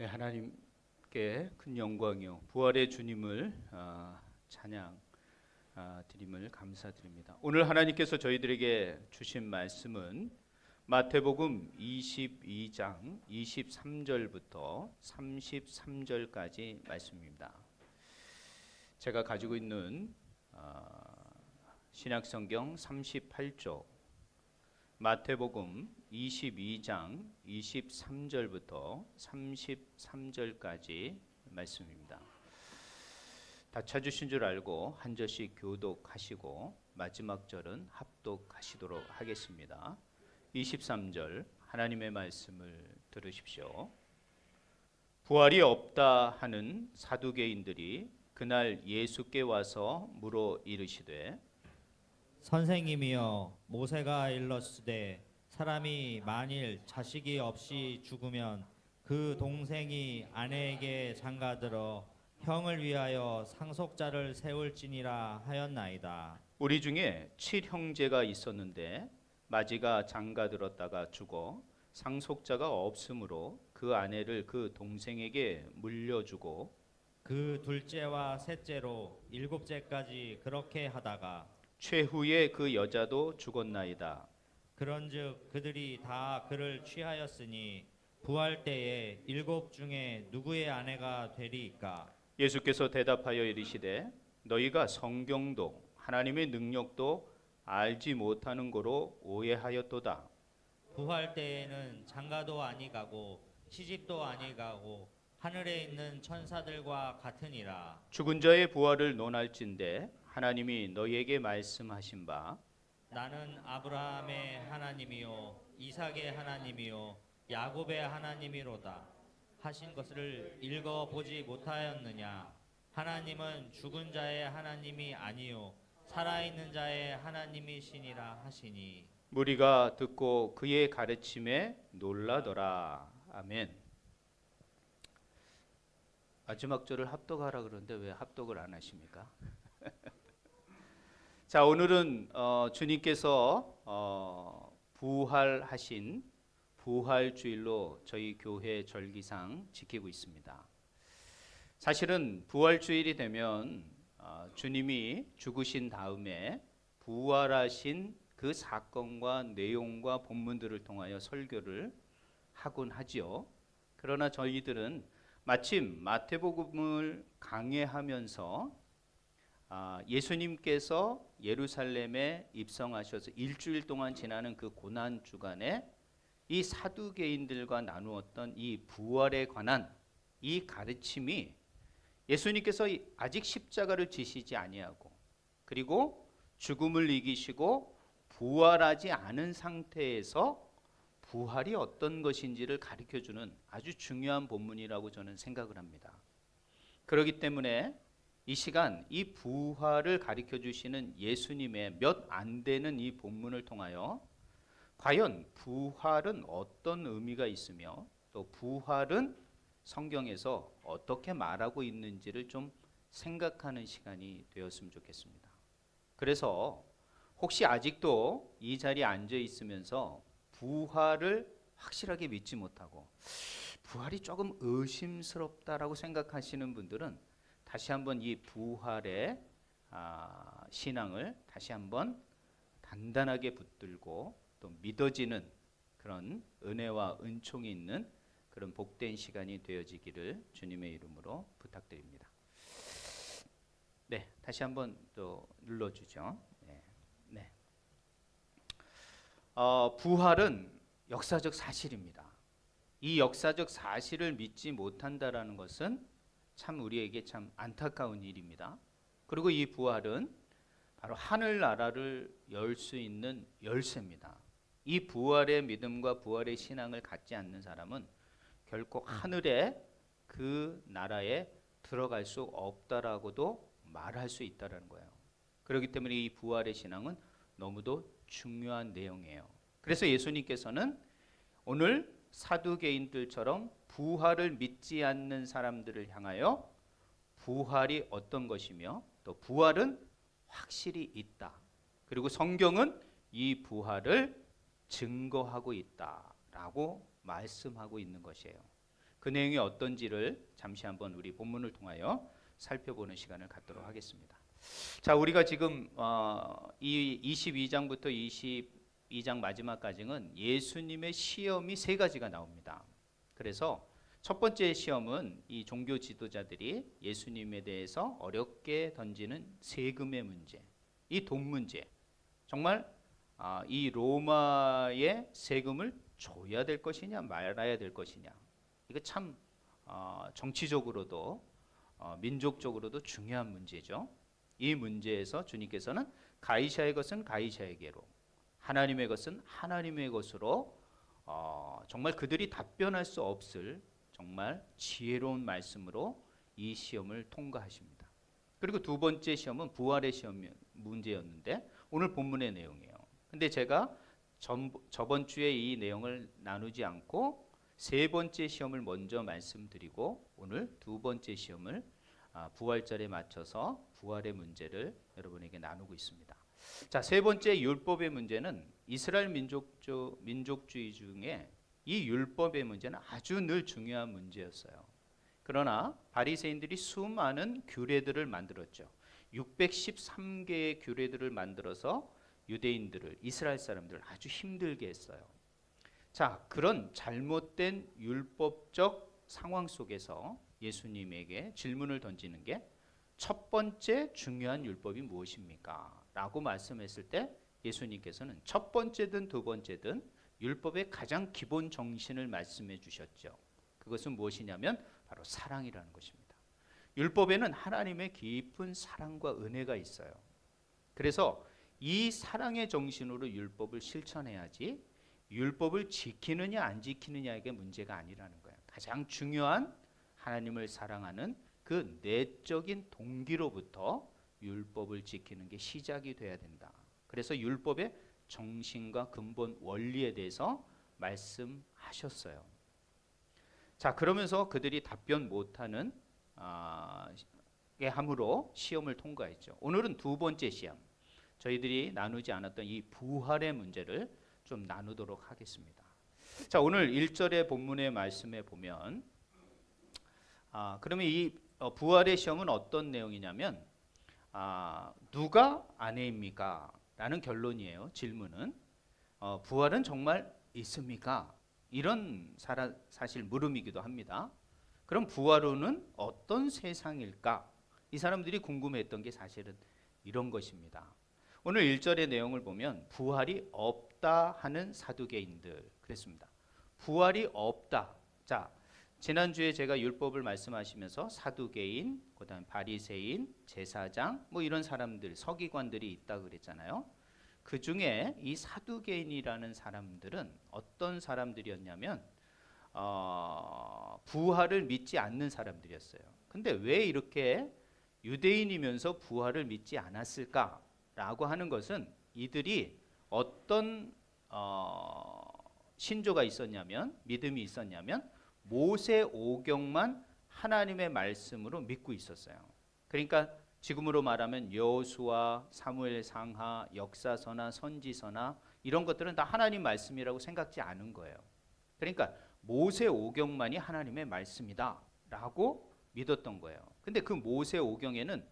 네, 하나님께 큰 영광이요 부활의 주님을 찬양 드림을 감사드립니다. 오늘 하나님께서 저희들에게 주신 말씀은 마태복음 22장 23절부터 33절까지 말씀입니다. 제가 가지고 있는 신약성경 38쪽 마태복음 22장 23절부터 33절까지 말씀입니다. 다 찾으신 줄 알고 한 절씩 교독하시고 마지막 절은 합독하시도록 하겠습니다. 23절 하나님의 말씀을 들으십시오. 부활이 없다 하는 사두개인들이 그날 예수께 와서 물어 이르시되 선생님이여, 모세가 일렀으되 사람이 만일 자식이 없이 죽으면 그 동생이 아내에게 장가들어 형을 위하여 상속자를 세울지니라 하였나이다. 우리 중에 7형제가 있었는데 마지가 장가들었다가 죽어 상속자가 없으므로 그 아내를 그 동생에게 물려주고 그 둘째와 셋째로 일곱째까지 그렇게 하다가 최후에 그 여자도 죽었나이다. 그런즉 그들이 다 그를 취하였으니 부활 때에 일곱 중에 누구의 아내가 되리이까? 예수께서 대답하여 이르시되 너희가 성경도 하나님의 능력도 알지 못하는 거로 오해하였도다. 부활 때에는 장가도 아니가고 시집도 아니가고 하늘에 있는 천사들과 같으니라. 죽은 자의 부활을 논할진대 하나님이 너희에게 말씀하신 바 나는 아브라함의 하나님이요 이삭의 하나님이요 야곱의 하나님이로다 하신 것을 읽어 보지 못하였느냐? 하나님은 죽은 자의 하나님이 아니요 살아있는 자의 하나님이시니라 하시니. 무리가 듣고 그의 가르침에 놀라더라. 아멘. 마지막 절을 합독하라 그러는데 왜 합독을 안 하십니까? 자, 오늘은 주님께서 부활하신 부활주일로 저희 교회 절기상 지키고 있습니다. 사실은 부활주일이 되면 주님이 죽으신 다음에 부활하신 그 사건과 내용과 본문들을 통하여 설교를 하곤 하지요. 그러나 저희들은 마침 마태복음을 강해하면서 예수님께서 예루살렘에 입성하셔서 일주일 동안 지나는 그 고난 주간에 이 사두개인들과 나누었던 이 부활에 관한 이 가르침이 예수님께서 아직 십자가를 지시지 아니하고 그리고 죽음을 이기시고 부활하지 않은 상태에서 부활이 어떤 것인지를 가르쳐주는 아주 중요한 본문이라고 저는 생각을 합니다. 그렇기 때문에 이 시간 이 부활을 가르쳐 주시는 예수님의 몇 안 되는 이 본문을 통하여 과연 부활은 어떤 의미가 있으며 또 부활은 성경에서 어떻게 말하고 있는지를 좀 생각하는 시간이 되었으면 좋겠습니다. 그래서 혹시 아직도 이 자리에 앉아 있으면서 부활을 확실하게 믿지 못하고 부활이 조금 의심스럽다라고 생각하시는 분들은 다시 한번 이 부활의 신앙을 다시 한번 단단하게 붙들고 또 믿어지는 그런 은혜와 은총이 있는 그런 복된 시간이 되어지기를 주님의 이름으로 부탁드립니다. 네, 다시 한번 또 눌러주죠. 네. 부활은 역사적 사실입니다. 이 역사적 사실을 믿지 못한다라는 것은 참 우리에게 참 안타까운 일입니다. 그리고 이 부활은 바로 하늘나라를 열 수 있는 열쇠입니다. 이 부활의 믿음과 부활의 신앙을 갖지 않는 사람은 결코 하늘의 그 나라에 들어갈 수 없다라고도 말할 수 있다는 거예요. 그렇기 때문에 이 부활의 신앙은 너무도 중요한 내용이에요. 그래서 예수님께서는 오늘 사두개인들처럼 부활을 믿지 않는 사람들을 향하여 부활이 어떤 것이며 또 부활은 확실히 있다. 그리고 성경은 이 부활을 증거하고 있다라고 말씀하고 있는 것이에요. 그 내용이 어떤지를 잠시 한번 우리 본문을 통하여 살펴보는 시간을 갖도록 하겠습니다. 자, 우리가 지금 이 22장부터 22장 마지막까지는 예수님의 시험이 세 가지가 나옵니다. 그래서 첫 번째 시험은 이 종교 지도자들이 예수님에 대해서 어렵게 던지는 세금의 문제, 이 돈 문제. 정말 이 로마의 세금을 줘야 될 것이냐 말아야 될 것이냐. 이거 참 정치적으로도 민족적으로도 중요한 문제죠. 이 문제에서 주님께서는 가이사의 것은 가이사에게로, 하나님의 것은 하나님의 것으로 정말 그들이 답변할 수 없을 정말 지혜로운 말씀으로 이 시험을 통과하십니다. 그리고 두 번째 시험은 부활의 시험 문제였는데 오늘 본문의 내용이에요. 근데 제가 저번 주에 이 내용을 나누지 않고 세 번째 시험을 먼저 말씀드리고 오늘 두 번째 시험을 부활절에 맞춰서 부활의 문제를 여러분에게 나누고 있습니다. 자, 세 번째 율법의 문제는 이스라엘 민족주의 중에 이 율법의 문제는 아주 늘 중요한 문제였어요. 그러나 바리새인들이 수많은 규례들을 만들었죠. 613개의 규례들을 만들어서 유대인들을, 이스라엘 사람들을 아주 힘들게 했어요. 자, 그런 잘못된 율법적 상황 속에서 예수님에게 질문을 던지는 게 첫 번째 중요한 율법이 무엇입니까? 라고 말씀했을 때 예수님께서는 첫 번째든 두 번째든 율법의 가장 기본 정신을 말씀해 주셨죠. 그것은 무엇이냐면 바로 사랑이라는 것입니다. 율법에는 하나님의 깊은 사랑과 은혜가 있어요. 그래서 이 사랑의 정신으로 율법을 실천해야지 율법을 지키느냐 안 지키느냐의 문제가 아니라는 거예요. 가장 중요한 하나님을 사랑하는 그 내적인 동기로부터 율법을 지키는 게 시작이 돼야 된다. 그래서 율법의 정신과 근본 원리에 대해서 말씀하셨어요. 자, 그러면서 그들이 답변 못하는 게 함으로 시험을 통과했죠. 오늘은 두 번째 시험, 저희들이 나누지 않았던 이 부활의 문제를 좀 나누도록 하겠습니다. 자, 오늘 1절의 본문의 말씀에 보면 그러면 이 부활의 시험은 어떤 내용이냐면 누가 아내입니까? 라는 결론이에요. 질문은 부활은 정말 있습니까? 이런 사실 물음이기도 합니다. 그럼 부활 후는 어떤 세상일까? 이 사람들이 궁금했던 게 사실은 이런 것입니다. 오늘 1절의 내용을 보면 부활이 없다 하는 사두개인들 그랬습니다. 부활이 없다. 자, 지난주에 제가 율법을 말씀하시면서 사두개인, 그다음에 바리새인, 제사장 뭐 이런 사람들, 서기관들이 있다 그랬잖아요. 그 중에 이 사두개인이라는 사람들은 어떤 사람들이었냐면 부활을 믿지 않는 사람들이었어요. 근데 왜 이렇게 유대인이면서 부활을 믿지 않았을까라고 하는 것은 이들이 어떤 신조가 있었냐면, 믿음이 있었냐면 모세 오경만 하나님의 말씀으로 믿고 있었어요. 그러니까 지금으로 말하면 여호수아, 사무엘 상하, 역사서나 선지서나 이런 것들은 다 하나님 말씀이라고 생각지 않은 거예요. 그러니까 모세 오경만이 하나님의 말씀이다라고 믿었던 거예요. 근데 그 모세 오경에는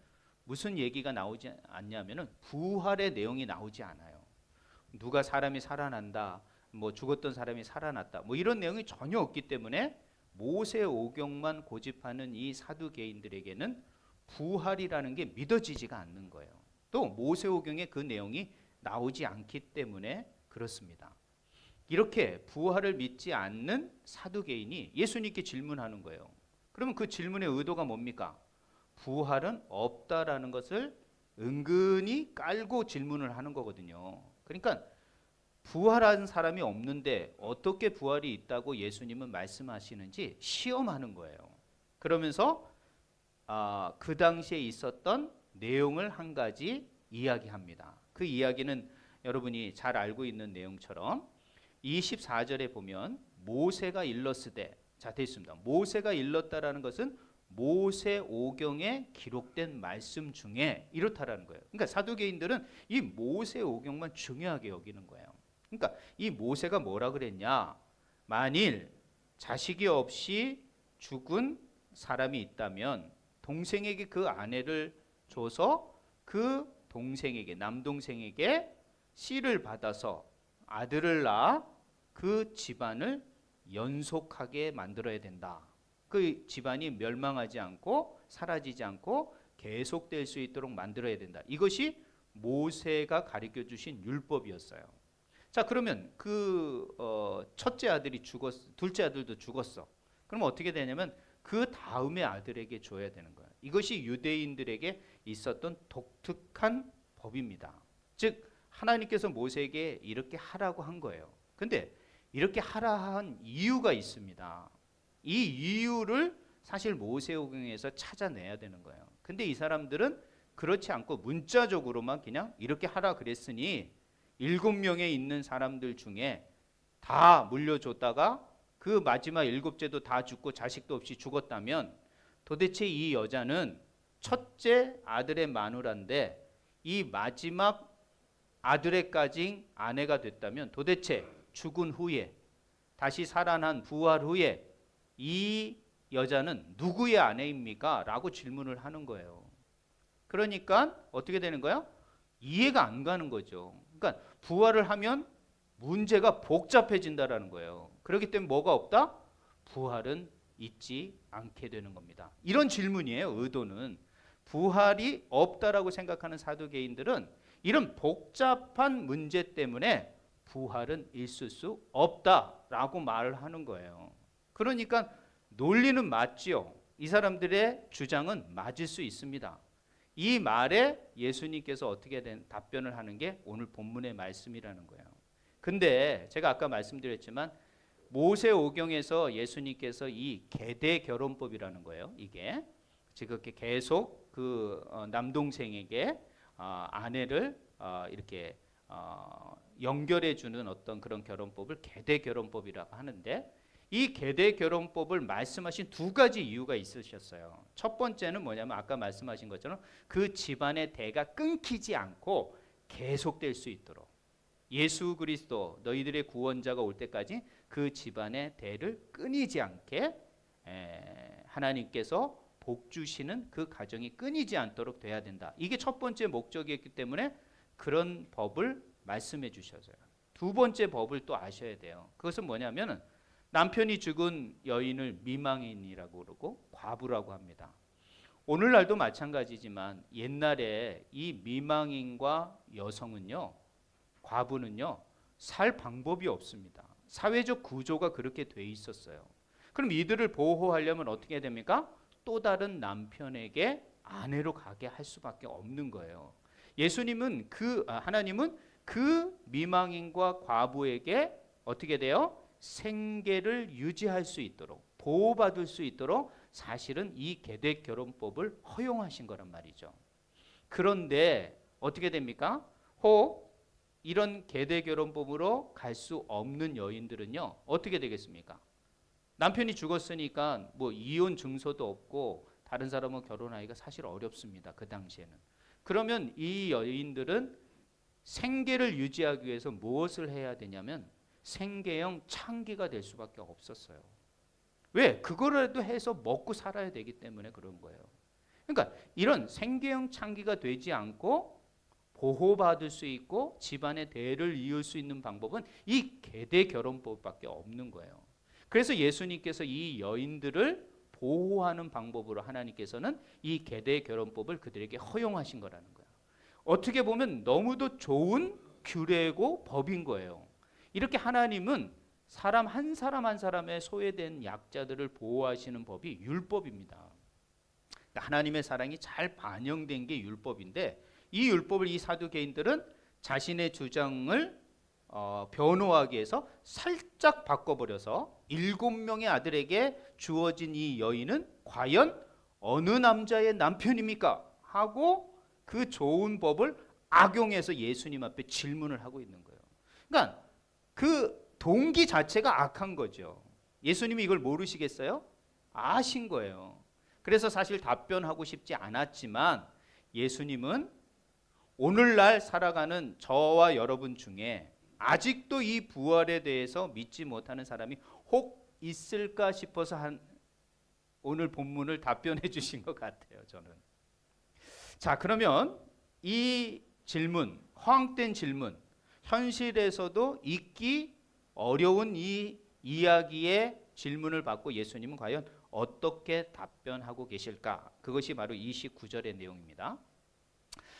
무슨 얘기가 나오지 않냐면은 부활의 내용이 나오지 않아요. 누가 사람이 살아난다, 뭐 죽었던 사람이 살아났다, 뭐 이런 내용이 전혀 없기 때문에 모세 오경만 고집하는 이 사두개인들에게는 부활이라는 게 믿어지지가 않는 거예요. 또 모세 오경에 그 내용이 나오지 않기 때문에 그렇습니다. 이렇게 부활을 믿지 않는 사두개인이 예수님께 질문하는 거예요. 그러면 그 질문의 의도가 뭡니까? 부활은 없다라는 것을 은근히 깔고 질문을 하는 거거든요. 그러니까 부활한 사람이 없는데 어떻게 부활이 있다고 예수님은 말씀하시는지 시험하는 거예요. 그러면서 그 당시에 있었던 내용을 한 가지 이야기합니다. 그 이야기는 여러분이 잘 알고 있는 내용처럼 24절에 보면 모세가 일렀으되, 자, 되어 있습니다. 모세가 일렀다라는 것은 모세 오경에 기록된 말씀 중에 이렇다라는 거예요. 그러니까 사두개인들은 이 모세 오경만 중요하게 여기는 거예요. 그러니까 이 모세가 뭐라 그랬냐? 만일 자식이 없이 죽은 사람이 있다면 동생에게 그 아내를 줘서 그 동생에게, 남동생에게 씨를 받아서 아들을 낳아 그 집안을 연속하게 만들어야 된다. 그 집안이 멸망하지 않고 사라지지 않고 계속될 수 있도록 만들어야 된다. 이것이 모세가 가르쳐 주신 율법이었어요. 자, 그러면 그 첫째 아들이 둘째 아들도 죽었어. 그럼 어떻게 되냐면 그 다음에 아들에게 줘야 되는 거예요. 이것이 유대인들에게 있었던 독특한 법입니다. 즉 하나님께서 모세에게 이렇게 하라고 한 거예요. 근데 이렇게 하라 한 이유가 있습니다. 이 이유를 사실 모세오경에서 찾아내야 되는 거예요. 근데 이 사람들은 그렇지 않고 문자적으로만 그냥 이렇게 하라 그랬으니 7명에 있는 사람들 중에 다 물려줬다가 그 마지막 7째도 다 죽고 자식도 없이 죽었다면 도대체 이 여자는 첫째 아들의 마누라인데 이 마지막 아들에까지 아내가 됐다면 도대체 죽은 후에 다시 살아난 부활 후에 이 여자는 누구의 아내입니까? 라고 질문을 하는 거예요. 그러니까 어떻게 되는 거야? 이해가 안 가는 거죠. 그러니까 부활을 하면 문제가 복잡해진다라는 거예요. 그렇기 때문에 뭐가 없다? 부활은 있지 않게 되는 겁니다. 이런 질문이에요. 의도는 부활이 없다라고 생각하는 사두개인들은 이런 복잡한 문제 때문에 부활은 있을 수 없다라고 말을 하는 거예요. 그러니까 논리는 맞지요. 이 사람들의 주장은 맞을 수 있습니다. 이 말에 예수님께서 어떻게 답변을 하는 게 오늘 본문의 말씀이라는 거예요. 근데 제가 아까 말씀드렸지만 모세오경에서 예수님께서 이 계대 결혼법이라는 거예요. 이게 지금 이렇게 계속 그 남동생에게 아내를 이렇게 연결해 주는 어떤 그런 결혼법을 계대 결혼법이라고 하는데 이 계대 결혼법을 말씀하신 두 가지 이유가 있으셨어요. 첫 번째는 뭐냐면 아까 말씀하신 것처럼 그 집안의 대가 끊기지 않고 계속될 수 있도록 예수 그리스도 너희들의 구원자가 올 때까지 그 집안의 대를 끊이지 않게 하나님께서 복 주시는 그 가정이 끊이지 않도록 돼야 된다. 이게 첫 번째 목적이었기 때문에 그런 법을 말씀해 주셔서요. 두 번째 법을 또 아셔야 돼요. 그것은 뭐냐면은 남편이 죽은 여인을 미망인이라고 그러고 과부라고 합니다. 오늘날도 마찬가지지만 옛날에 이 미망인과 여성은요, 과부는요, 살 방법이 없습니다. 사회적 구조가 그렇게 돼 있었어요. 그럼 이들을 보호하려면 어떻게 됩니까? 또 다른 남편에게 아내로 가게 할 수밖에 없는 거예요. 예수님은 하나님은 그 미망인과 과부에게 어떻게 돼요? 생계를 유지할 수 있도록 보호받을 수 있도록 사실은 이 계대 결혼법을 허용하신 거란 말이죠. 그런데 어떻게 됩니까? 혹 이런 계대 결혼법으로 갈 수 없는 여인들은요 어떻게 되겠습니까? 남편이 죽었으니까 뭐 이혼 증서도 없고 다른 사람과 결혼하기가 사실 어렵습니다. 그 당시에는. 그러면 이 여인들은 생계를 유지하기 위해서 무엇을 해야 되냐면 생계형 창기가 될 수밖에 없었어요. 왜? 그거라도 해서 먹고 살아야 되기 때문에 그런 거예요. 그러니까 이런 생계형 창기가 되지 않고 보호받을 수 있고 집안의 대를 이을 수 있는 방법은 이 계대 결혼법밖에 없는 거예요. 그래서 예수님께서 이 여인들을 보호하는 방법으로 하나님께서는 이 계대 결혼법을 그들에게 허용하신 거라는 거예요. 어떻게 보면 너무도 좋은 규례고 법인 거예요. 이렇게 하나님은 사람 한 사람의 소외된 약자들을 보호하시는 법이 율법입니다. 하나님의 사랑이 잘 반영된 게 율법인데 이 율법을 이 사두개인들은 자신의 주장을 변호하기 위해서 살짝 바꿔버려서 7명의 아들에게 주어진 이 여인은 과연 어느 남자의 남편입니까? 하고 그 좋은 법을 악용해서 예수님 앞에 질문을 하고 있는 거예요. 그러니까 그 동기 자체가 악한 거죠. 예수님이 이걸 모르시겠어요? 아신 거예요. 그래서 사실 답변하고 싶지 않았지만 예수님은 오늘날 살아가는 저와 여러분 중에 아직도 이 부활에 대해서 믿지 못하는 사람이 혹 있을까 싶어서 오늘 본문을 답변해 주신 것 같아요, 저는. 자, 그러면 이 질문, 허황된 질문, 현실에서도 있기 어려운 이 이야기의 질문을 받고 예수님은 과연 어떻게 답변하고 계실까? 그것이 바로 29절의 내용입니다.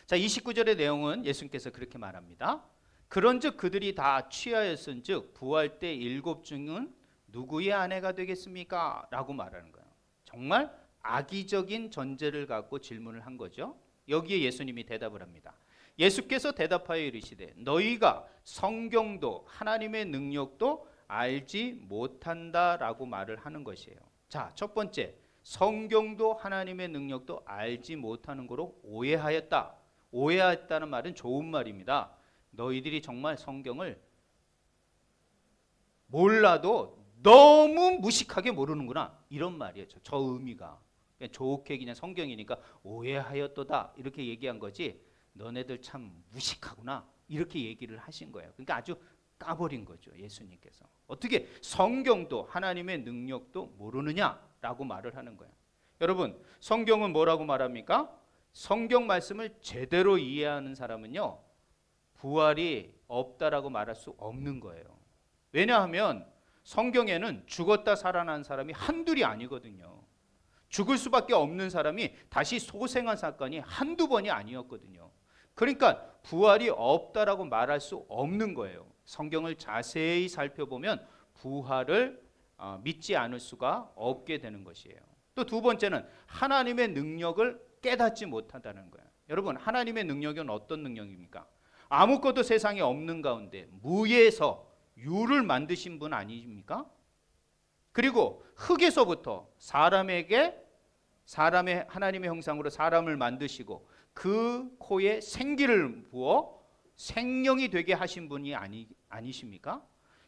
자, 29절의 내용은 예수님께서 그렇게 말합니다. 그런즉 그들이 다 취하였은즉 부활 때 7 중은 누구의 아내가 되겠습니까? 라고 말하는 거예요. 정말 악의적인 전제를 갖고 질문을 한 거죠. 여기에 예수님이 대답을 합니다. 예수께서 대답하여 이르시되 너희가 성경도 하나님의 능력도 알지 못한다라고 말을 하는 것이에요. 자, 첫 번째, 성경도 하나님의 능력도 알지 못하는 거로 오해하였다. 오해하였다는 말은 좋은 말입니다. 너희들이 정말 성경을 몰라도 너무 무식하게 모르는구나, 이런 말이에요. 저 의미가 그냥 좋게 그냥 성경이니까 오해하였도다 이렇게 얘기한 거지, 너네들 참 무식하구나 이렇게 얘기를 하신 거예요. 그러니까 아주 까버린 거죠, 예수님께서. 어떻게 성경도 하나님의 능력도 모르느냐라고 말을 하는 거예요. 여러분, 성경은 뭐라고 말합니까? 성경 말씀을 제대로 이해하는 사람은요, 부활이 없다라고 말할 수 없는 거예요. 왜냐하면 성경에는 죽었다 살아난 사람이 한둘이 아니거든요. 죽을 수밖에 없는 사람이 다시 소생한 사건이 한두 번이 아니었거든요. 그러니까 부활이 없다라고 말할 수 없는 거예요. 성경을 자세히 살펴보면 부활을 믿지 않을 수가 없게 되는 것이에요. 또 두 번째는 하나님의 능력을 깨닫지 못한다는 거예요. 여러분, 하나님의 능력은 어떤 능력입니까? 아무것도 세상에 없는 가운데 무에서 유를 만드신 분 아닙니까? 그리고 흙에서부터 사람의 하나님의 형상으로 사람을 만드시고 그 코에 생기를 부어 생명이 되게 하신 분이 아니십니까?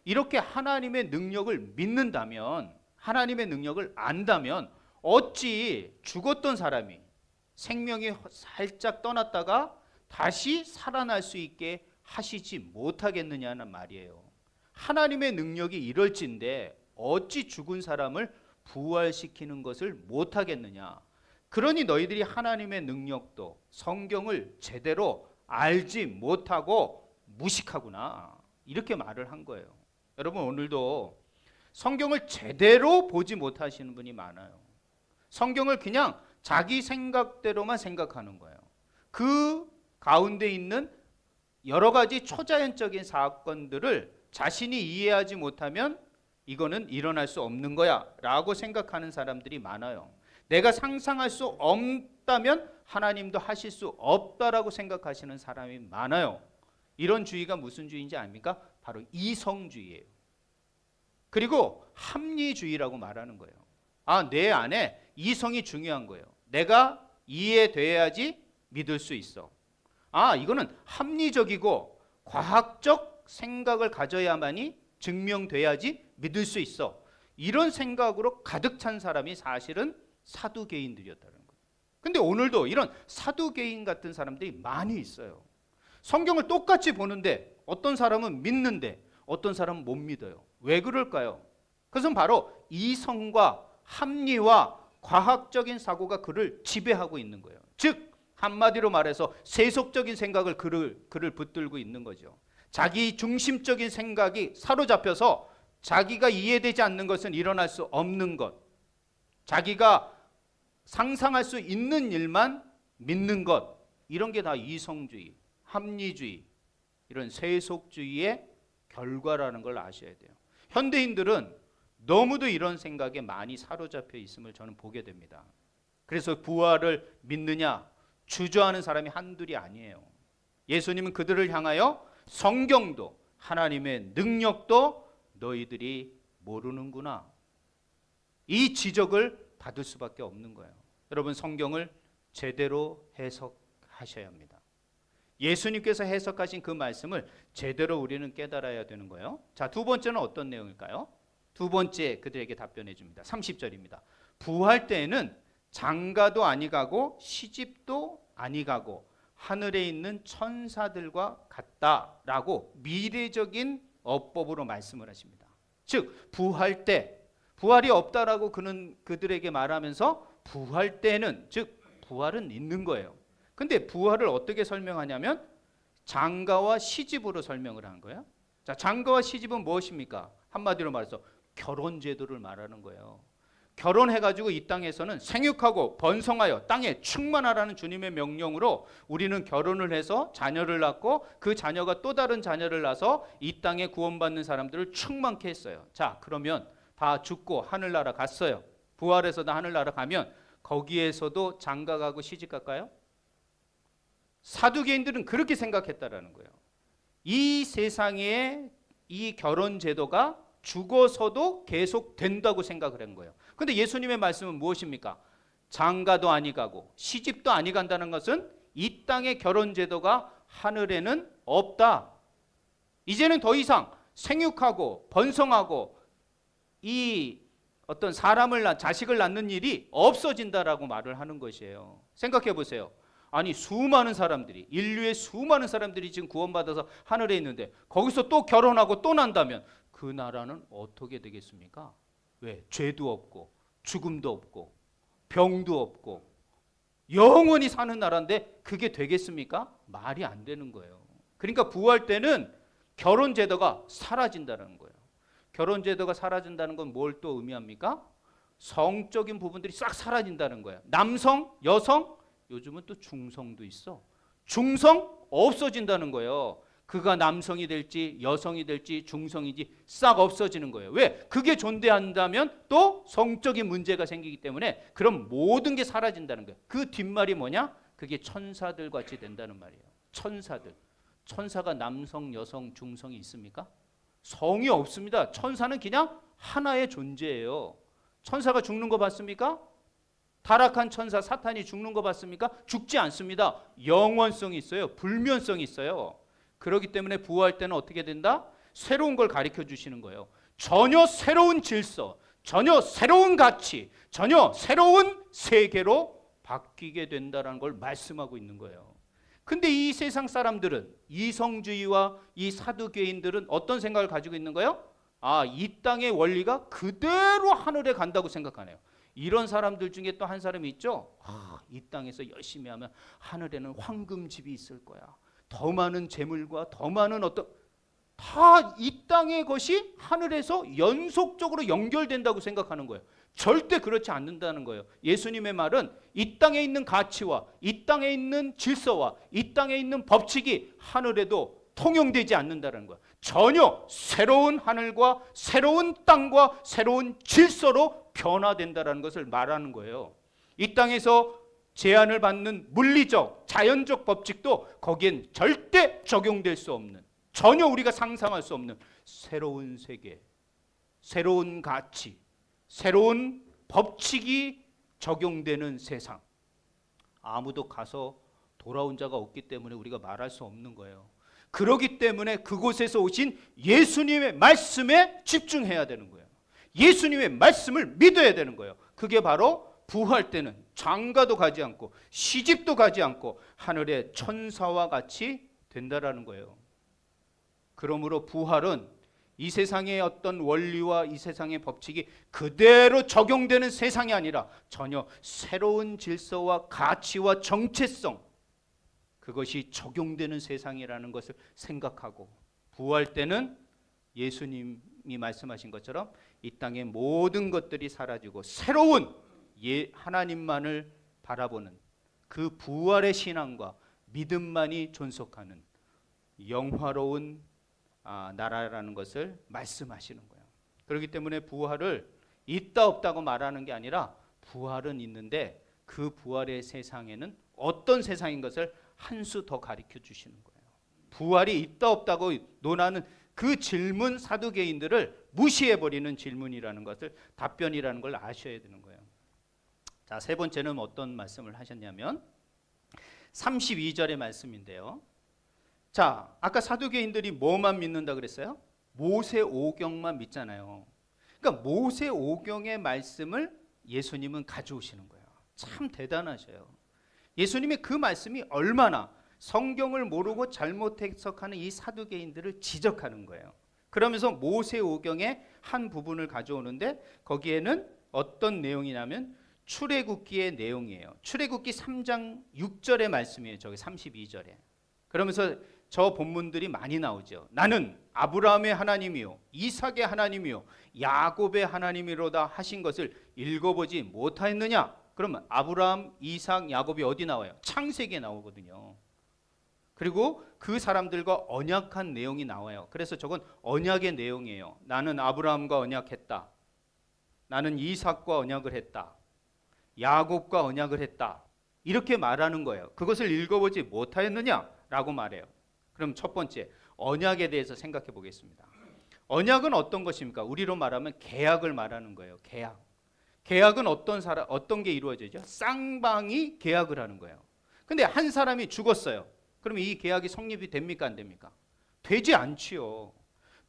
이렇게 하나님의 능력을 믿는다면, 하나님의 능력을 안다면 어찌 죽었던 사람이 생명이 살짝 떠났다가 다시 살아날 수 있게 하시지 못하겠느냐는 말이에요. 하나님의 능력이 이럴진데 어찌 죽은 사람을 부활시키는 것을 못하겠느냐. 그러니 너희들이 하나님의 능력도 성경을 제대로 알지 못하고 무식하구나, 이렇게 말을 한 거예요. 여러분, 오늘도 성경을 제대로 보지 못하시는 분이 많아요. 성경을 그냥 자기 생각대로만 생각하는 거예요. 그 가운데 있는 여러 가지 초자연적인 사건들을 자신이 이해하지 못하면 이거는 일어날 수 없는 거야 라고 생각하는 사람들이 많아요. 내가 상상할 수 없다면 하나님도 하실 수 없다라고 생각하시는 사람이 많아요. 이런 주의가 무슨 주의인지 아닙니까? 바로 이성주의예요. 그리고 합리주의라고 말하는 거예요. 내 안에 이성이 중요한 거예요. 내가 이해돼야지 믿을 수 있어. 이거는 합리적이고 과학적 생각을 가져야만이 증명돼야지 믿을 수 있어. 이런 생각으로 가득 찬 사람이 사실은 사두개인들이었다는 거예요. 근데 오늘도 이런 사두개인 같은 사람들이 많이 있어요. 성경을 똑같이 보는데 어떤 사람은 믿는데 어떤 사람은 못 믿어요. 왜 그럴까요? 그것은 바로 이성과 합리와 과학적인 사고가 그를 지배하고 있는 거예요. 즉 한마디로 말해서 세속적인 생각을 그를 붙들고 있는 거죠. 자기 중심적인 생각이 사로잡혀서 자기가 이해되지 않는 것은 일어날 수 없는 것, 자기가 상상할 수 있는 일만 믿는 것, 이런 게 다 이성주의, 합리주의, 이런 세속주의의 결과라는 걸 아셔야 돼요. 현대인들은 너무도 이런 생각에 많이 사로잡혀 있음을 저는 보게 됩니다. 그래서 부활을 믿느냐 주저하는 사람이 한둘이 아니에요. 예수님은 그들을 향하여 성경도 하나님의 능력도 너희들이 모르는구나, 이 지적을 받을 수밖에 없는 거예요. 여러분, 성경을 제대로 해석하셔야 합니다. 예수님께서 해석하신 그 말씀을 제대로 우리는 깨달아야 되는 거예요. 자, 두 번째는 어떤 내용일까요? 두 번째 그들에게 답변해 줍니다. 30절입니다. 부활 때에는 장가도 아니가고 시집도 아니가고 하늘에 있는 천사들과 같다라고 미래적인 어법으로 말씀을 하십니다. 즉 부활 부활이 없다라고 그들에게 말하면서 부활 때는, 즉 부활은 있는 거예요. 근데 부활을 어떻게 설명하냐면 장가와 시집으로 설명을 한 거예요. 자, 장가와 시집은 무엇입니까? 한마디로 말해서 결혼 제도를 말하는 거예요. 결혼해가지고 이 땅에서는 생육하고 번성하여 땅에 충만하라는 주님의 명령으로 우리는 결혼을 해서 자녀를 낳고 그 자녀가 또 다른 자녀를 낳아서 이 땅에 구원받는 사람들을 충만케 했어요. 자, 그러면 다 죽고 하늘나라 갔어요. 부활해서 다 하늘나라 가면 거기에서도 장가가고 시집갈까요? 사두개인들은 그렇게 생각했다라는 거예요. 이 세상에 이 결혼 제도가 죽어서도 계속 된다고 생각을 한 거예요. 근데 예수님의 말씀은 무엇입니까? 장가도 아니 가고 시집도 아니 간다는 것은 이 땅의 결혼 제도가 하늘에는 없다. 이제는 더 이상 생육하고 번성하고 이 어떤 자식을 낳는 일이 없어진다라고 말을 하는 것이에요. 생각해 보세요. 아니 수많은 사람들이, 인류의 수많은 사람들이 지금 구원받아서 하늘에 있는데 거기서 또 결혼하고 또 난다면 그 나라는 어떻게 되겠습니까? 왜? 죄도 없고 죽음도 없고 병도 없고 영원히 사는 나라인데 그게 되겠습니까? 말이 안 되는 거예요. 그러니까 부활 때는 결혼 제도가 사라진다는 거예요. 결혼 제도가 사라진다는 건 뭘 또 의미합니까? 성적인 부분들이 싹 사라진다는 거예요. 남성, 여성, 요즘은 또 중성도 있어. 중성 없어진다는 거예요. 그가 남성이 될지 여성이 될지 중성이지 싹 없어지는 거예요. 왜? 그게 존재한다면 또 성적인 문제가 생기기 때문에 그럼 모든 게 사라진다는 거예요. 그 뒷말이 뭐냐? 그게 천사들 같이 된다는 말이에요. 천사들. 천사가 남성, 여성, 중성이 있습니까? 성이 없습니다. 천사는 그냥 하나의 존재예요. 천사가 죽는 거 봤습니까? 타락한 천사 사탄이 죽는 거 봤습니까? 죽지 않습니다. 영원성이 있어요. 불면성이 있어요. 그렇기 때문에 부활 때는 어떻게 된다? 새로운 걸 가르쳐 주시는 거예요. 전혀 새로운 질서, 전혀 새로운 가치, 전혀 새로운 세계로 바뀌게 된다는 걸 말씀하고 있는 거예요. 근데 이 세상 사람들은, 이성주의와 이 사두개인들은 어떤 생각을 가지고 있는 거예요? 아, 이 땅의 원리가 그대로 하늘에 간다고 생각하네요. 이런 사람들 중에 또 한 사람이 있죠. 이 땅에서 열심히 하면 하늘에는 황금집이 있을 거야. 더 많은 재물과 더 많은 어떤 다 이 땅의 것이 하늘에서 연속적으로 연결된다고 생각하는 거예요. 절대 그렇지 않는다는 거예요. 예수님의 말은 이 땅에 있는 가치와 이 땅에 있는 질서와 이 땅에 있는 법칙이 하늘에도 통용되지 않는다는 거예요. 전혀 새로운 하늘과 새로운 땅과 새로운 질서로 변화된다는 것을 말하는 거예요. 이 땅에서 제한을 받는 물리적, 자연적 법칙도 거기엔 절대 적용될 수 없는, 전혀 우리가 상상할 수 없는 새로운 세계, 새로운 가치, 새로운 법칙이 적용되는 세상. 아무도 가서 돌아온 자가 없기 때문에 우리가 말할 수 없는 거예요. 그렇기 때문에 그곳에서 오신 예수님의 말씀에 집중해야 되는 거예요. 예수님의 말씀을 믿어야 되는 거예요. 그게 바로 부활 때는 장가도 가지 않고 시집도 가지 않고 하늘의 천사와 같이 된다라는 거예요. 그러므로 부활은 이 세상의 어떤 원리와 이 세상의 법칙이 그대로 적용되는 세상이 아니라 전혀 새로운 질서와 가치와 정체성, 그것이 적용되는 세상이라는 것을 생각하고, 부활 때는 예수님이 말씀하신 것처럼 이 땅의 모든 것들이 사라지고 새로운 하나님만을 바라보는 그 부활의 신앙과 믿음만이 존속하는 영화로운 나라라는 것을 말씀하시는 거예요. 그렇기 때문에 부활을 있다 없다고 말하는 게 아니라 부활은 있는데 그 부활의 세상에는 어떤 세상인 것을 한 수 더 가르쳐 주시는 거예요. 부활이 있다 없다고 논하는 그 질문, 사두개인들을 무시해버리는 질문이라는 것을, 답변이라는 걸 아셔야 되는 거예요. 자, 세 번째는 어떤 말씀을 하셨냐면 32절의 말씀인데요. 자, 아까 사두개인들이 뭐만 믿는다 그랬어요? 모세오경만 믿잖아요. 그러니까 모세오경의 말씀을 예수님은 가져오시는 거예요. 참 대단하셔요. 예수님의 그 말씀이 얼마나 성경을 모르고 잘못 해석하는 이 사두개인들을 지적하는 거예요. 그러면서 모세오경의 한 부분을 가져오는데 거기에는 어떤 내용이냐면 출애굽기의 내용이에요. 출애굽기 3장 6절의 말씀이에요. 저기 32절에. 그러면서 저 본문들이 많이 나오죠. 나는 아브라함의 하나님이요 이삭의 하나님이요 야곱의 하나님이로다 하신 것을 읽어보지 못하였느냐? 그러면 아브라함, 이삭, 야곱이 어디 나와요? 창세기에 나오거든요. 그리고 그 사람들과 언약한 내용이 나와요. 그래서 저건 언약의 내용이에요. 나는 아브라함과 언약했다. 나는 이삭과 언약을 했다. 야곱과 언약을 했다. 이렇게 말하는 거예요. 그것을 읽어보지 못하였느냐라고 말해요. 그럼 첫 번째 언약에 대해서 생각해 보겠습니다. 언약은 어떤 것입니까? 우리로 말하면 계약을 말하는 거예요. 계약은 어떤 게 이루어지죠? 쌍방이 계약을 하는 거예요. 근데 한 사람이 죽었어요. 그러면 이 계약이 성립이 됩니까? 안 됩니까? 되지 않지요.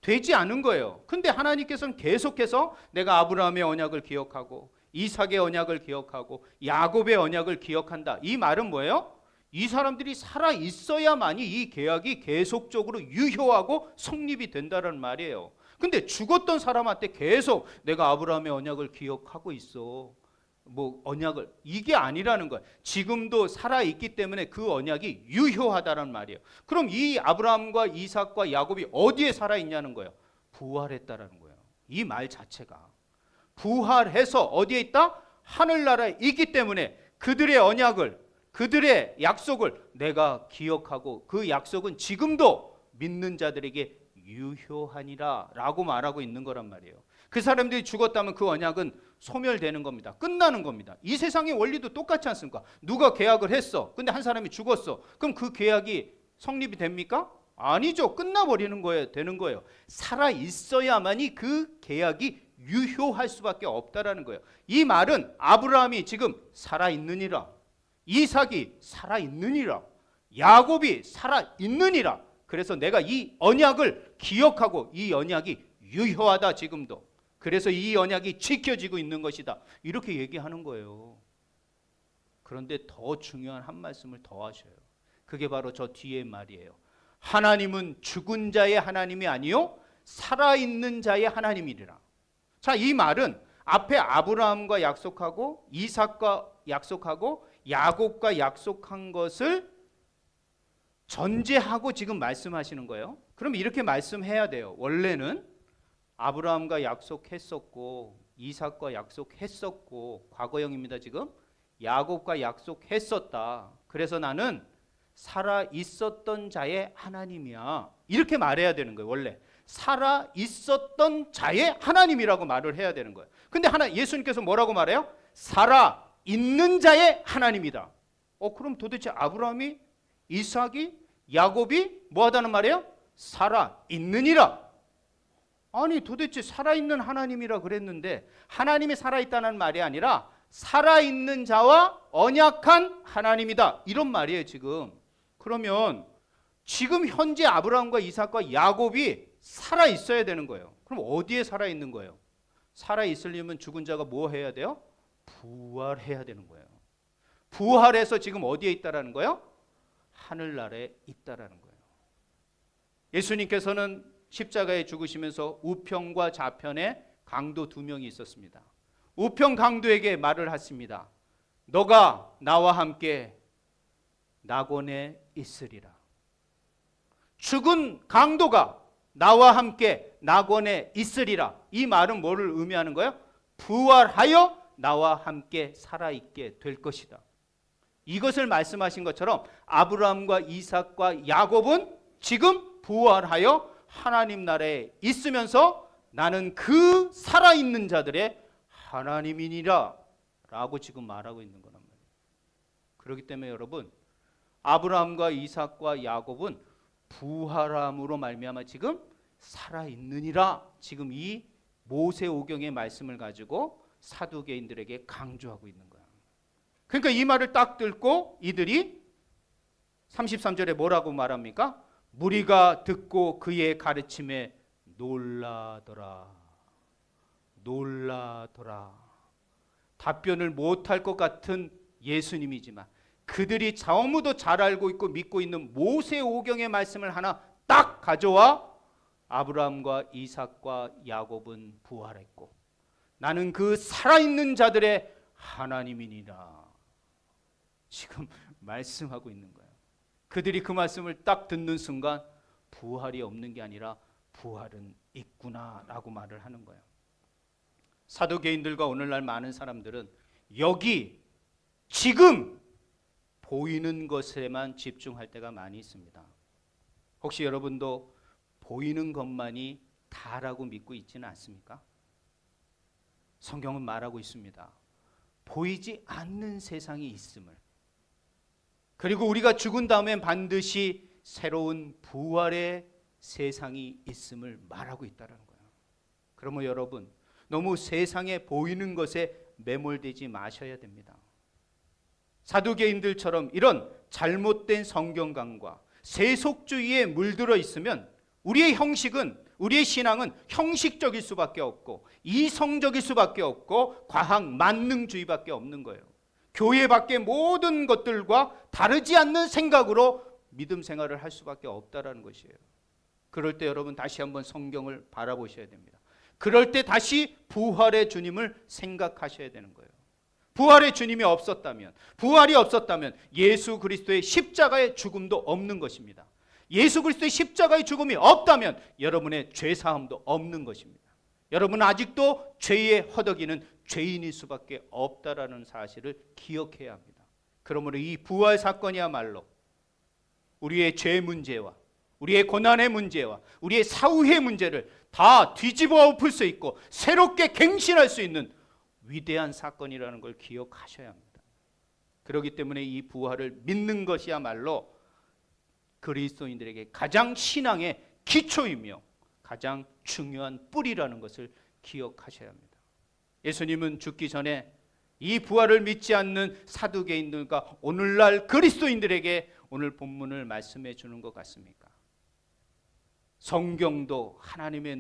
되지 않은 거예요. 근데 하나님께서는 계속해서 내가 아브라함의 언약을 기억하고 이삭의 언약을 기억하고 야곱의 언약을 기억한다. 이 말은 뭐예요? 이 사람들이 살아 있어야만이 이 계약이 계속적으로 유효하고 성립이 된다는 말이에요. 근데 죽었던 사람한테 계속 내가 아브라함의 언약을 기억하고 있어. 언약을 이게 아니라는 거예요. 지금도 살아 있기 때문에 그 언약이 유효하다는 말이에요. 그럼 이 아브라함과 이삭과 야곱이 어디에 살아 있냐는 거예요. 부활했다라는 거예요. 이 말 자체가 부활해서 어디에 있다? 하늘나라에 있기 때문에 그들의 언약을 그들의 약속을 내가 기억하고 그 약속은 지금도 믿는 자들에게 유효하니라 라고 말하고 있는 거란 말이에요. 그 사람들이 죽었다면 그 언약은 소멸되는 겁니다. 끝나는 겁니다. 이 세상의 원리도 똑같지 않습니까? 누가 계약을 했어. 근데 한 사람이 죽었어. 그럼 그 계약이 성립이 됩니까? 아니죠. 끝나버리는 거예요. 되는 거예요. 살아 있어야만이 그 계약이 유효할 수밖에 없다라는 거예요. 이 말은 아브라함이 지금 살아 있느니라. 이삭이 살아 있느니라. 야곱이 살아 있느니라. 그래서 내가 이 언약을 기억하고 이 언약이 유효하다 지금도. 그래서 이 언약이 지켜지고 있는 것이다. 이렇게 얘기하는 거예요. 그런데 더 중요한 한 말씀을 더 하셔요. 그게 바로 저 뒤의 말이에요. 하나님은 죽은 자의 하나님이 아니요 살아있는 자의 하나님이리라. 자, 이 말은 앞에 아브라함과 약속하고 이삭과 약속하고 야곱과 약속한 것을 전제하고 지금 말씀하시는 거예요. 그럼 이렇게 말씀해야 돼요. 원래는 아브라함과 약속했었고 이삭과 약속했었고 과거형입니다. 지금 야곱과 약속했었다. 그래서 나는 살아 있었던 자의 하나님이야. 이렇게 말해야 되는 거예요. 원래 살아 있었던 자의 하나님이라고 말을 해야 되는 거예요. 근데 예수님께서 뭐라고 말해요? 살아 있는 자의 하나님이다. 그럼 도대체 아브라함이 이삭이 야곱이 뭐하다는 말이에요? 살아 있느니라. 아니 도대체 살아있는 하나님이라 그랬는데 하나님이 살아있다는 말이 아니라 살아있는 자와 언약한 하나님이다 이런 말이에요 지금. 그러면 지금 현재 아브라함과 이삭과 야곱이 살아있어야 되는 거예요. 그럼 어디에 살아있는 거예요? 살아있으려면 죽은 자가 뭐 해야 돼요? 부활해야 되는 거예요. 부활해서 지금 어디에 있다라는 거예요? 하늘나라에 있다라는 거예요. 예수님께서는 십자가에 죽으시면서 우편과 좌편에 강도 2명이 있었습니다. 우편 강도에게 말을 하십니다. 너가 나와 함께 낙원에 있으리라. 죽은 강도가 나와 함께 낙원에 있으리라. 이 말은 뭐를 의미하는 거예요? 부활하여 나와 함께 살아있게 될 것이다. 이것을 말씀하신 것처럼 아브라함과 이삭과 야곱은 지금 부활하여 하나님 나라에 있으면서 나는 그 살아있는 자들의 하나님이니라 라고 지금 말하고 있는 거란 말이에요. 그렇기 때문에 여러분 아브라함과 이삭과 야곱은 부활함으로 말미암아 지금 살아있느니라 지금 이 모세오경의 말씀을 가지고 사두개인들에게 강조하고 있는 거야. 그러니까 이 말을 딱 듣고 이들이 33절에 뭐라고 말합니까? 무리가 듣고 그의 가르침에 놀라더라. 답변을 못할 것 같은 예수님이지만 그들이 너무도 잘 알고 있고 믿고 있는 모세오경의 말씀을 하나 딱 가져와 아브라함과 이삭과 야곱은 부활했고 나는 그 살아있는 자들의 하나님이니라. 지금 말씀하고 있는 거예요. 그들이 그 말씀을 딱 듣는 순간 부활이 없는 게 아니라 부활은 있구나라고 말을 하는 거예요. 사도개인들과 오늘날 많은 사람들은 여기 지금 보이는 것에만 집중할 때가 많이 있습니다. 혹시 여러분도 보이는 것만이 다라고 믿고 있지는 않습니까? 성경은 말하고 있습니다. 보이지 않는 세상이 있음을, 그리고 우리가 죽은 다음엔 반드시 새로운 부활의 세상이 있음을 말하고 있다는 거예요. 그러면 여러분, 너무 세상에 보이는 것에 매몰되지 마셔야 됩니다. 사두개인들처럼 이런 잘못된 성경관과 세속주의에 물들어 있으면 우리의 형식은, 우리의 신앙은 형식적일 수밖에 없고 이성적일 수밖에 없고 과학 만능주의밖에 없는 거예요. 교회 밖의 모든 것들과 다르지 않는 생각으로 믿음 생활을 할 수밖에 없다라는 것이에요. 그럴 때 여러분 다시 한번 성경을 바라보셔야 됩니다. 그럴 때 다시 부활의 주님을 생각하셔야 되는 거예요. 부활의 주님이 없었다면, 부활이 없었다면 예수 그리스도의 십자가의 죽음도 없는 것입니다. 예수 그리스도의 십자가의 죽음이 없다면 여러분의 죄사함도 없는 것입니다. 여러분은 아직도 죄에 허덕이는 죄인일 수밖에 없다라는 사실을 기억해야 합니다. 그러므로 이 부활 사건이야말로 우리의 죄 문제와 우리의 고난의 문제와 우리의 사후의 문제를 다 뒤집어 엎을 수 있고 새롭게 갱신할 수 있는 위대한 사건이라는 걸 기억하셔야 합니다. 그렇기 때문에 이 부활을 믿는 것이야말로 그리스도인들에게 가장 신앙의 기초이며 가장 중요한 뿌리라는 것을 기억하셔야 합니다. 예수님은 죽기 전에 이 부활을 믿지 않는 사두개인들과 오늘날 그리스도인들에게 오늘 본문을 말씀해 주는 것 같습니까? 성경도 하나님의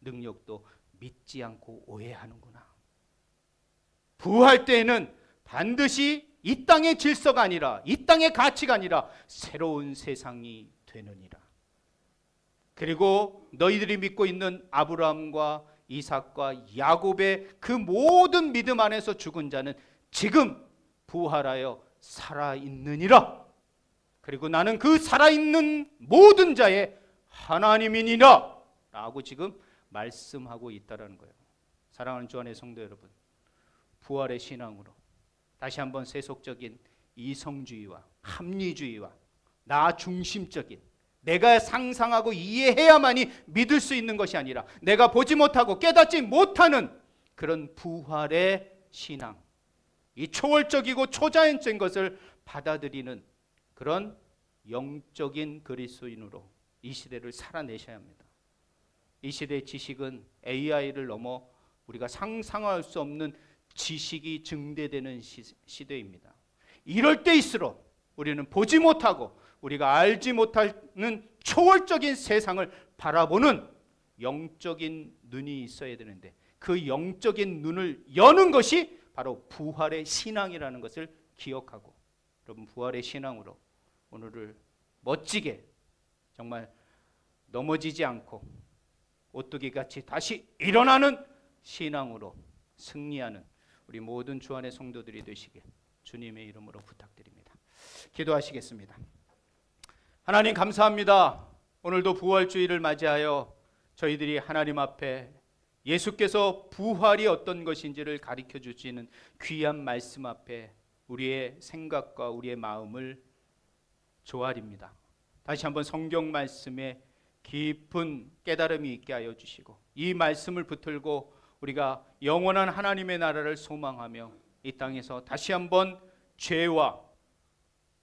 능력도 믿지 않고 오해하는구나. 부활 때에는 반드시 이 땅의 질서가 아니라, 이 땅의 가치가 아니라 새로운 세상이 되느니라. 그리고 너희들이 믿고 있는 아브라함과 이삭과 야곱의 그 모든 믿음 안에서 죽은 자는 지금 부활하여 살아있느니라. 그리고 나는 그 살아있는 모든 자의 하나님이니라 라고 지금 말씀하고 있다는 거예요. 사랑하는 주 안의 성도 여러분, 부활의 신앙으로 다시 한번 세속적인 이성주의와 합리주의와 나 중심적인 내가 상상하고 이해해야만이 믿을 수 있는 것이 아니라 내가 보지 못하고 깨닫지 못하는 그런 부활의 신앙, 이 초월적이고 초자연적인 것을 받아들이는 그런 영적인 그리스도인으로 이 시대를 살아내셔야 합니다. 이 시대의 지식은 AI를 넘어 우리가 상상할 수 없는 지식이 증대되는 시대입니다. 이럴 때일수록 우리는 보지 못하고 우리가 알지 못하는 초월적인 세상을 바라보는 영적인 눈이 있어야 되는데 그 영적인 눈을 여는 것이 바로 부활의 신앙이라는 것을 기억하고 여러분 부활의 신앙으로 오늘을 멋지게 정말 넘어지지 않고 오뚜기같이 다시 일어나는 신앙으로 승리하는 우리 모든 주 안의 성도들이 되시길 주님의 이름으로 부탁드립니다. 기도하시겠습니다. 하나님 감사합니다. 오늘도 부활주의를 맞이하여 저희들이 하나님 앞에 예수께서 부활이 어떤 것인지를 가르쳐 주시는 귀한 말씀 앞에 우리의 생각과 우리의 마음을 조아립니다. 다시 한번 성경 말씀에 깊은 깨달음이 있게 하여 주시고 이 말씀을 붙들고 우리가 영원한 하나님의 나라를 소망하며 이 땅에서 다시 한번 죄와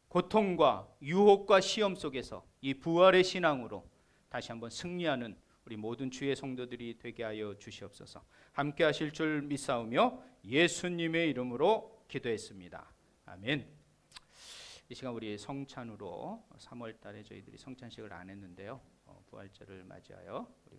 고통과 유혹과 시험 속에서 이 부활의 신앙으로 다시 한번 승리하는 우리 모든 주의 성도들이 되게 하여 주시옵소서. 함께 하실 줄 믿사오며 예수님의 이름으로 기도했습니다. 아멘. 이 시간 우리 성찬으로 3월 달에 저희들이 성찬식을 안 했는데요. 부활절을 맞이하여 우리가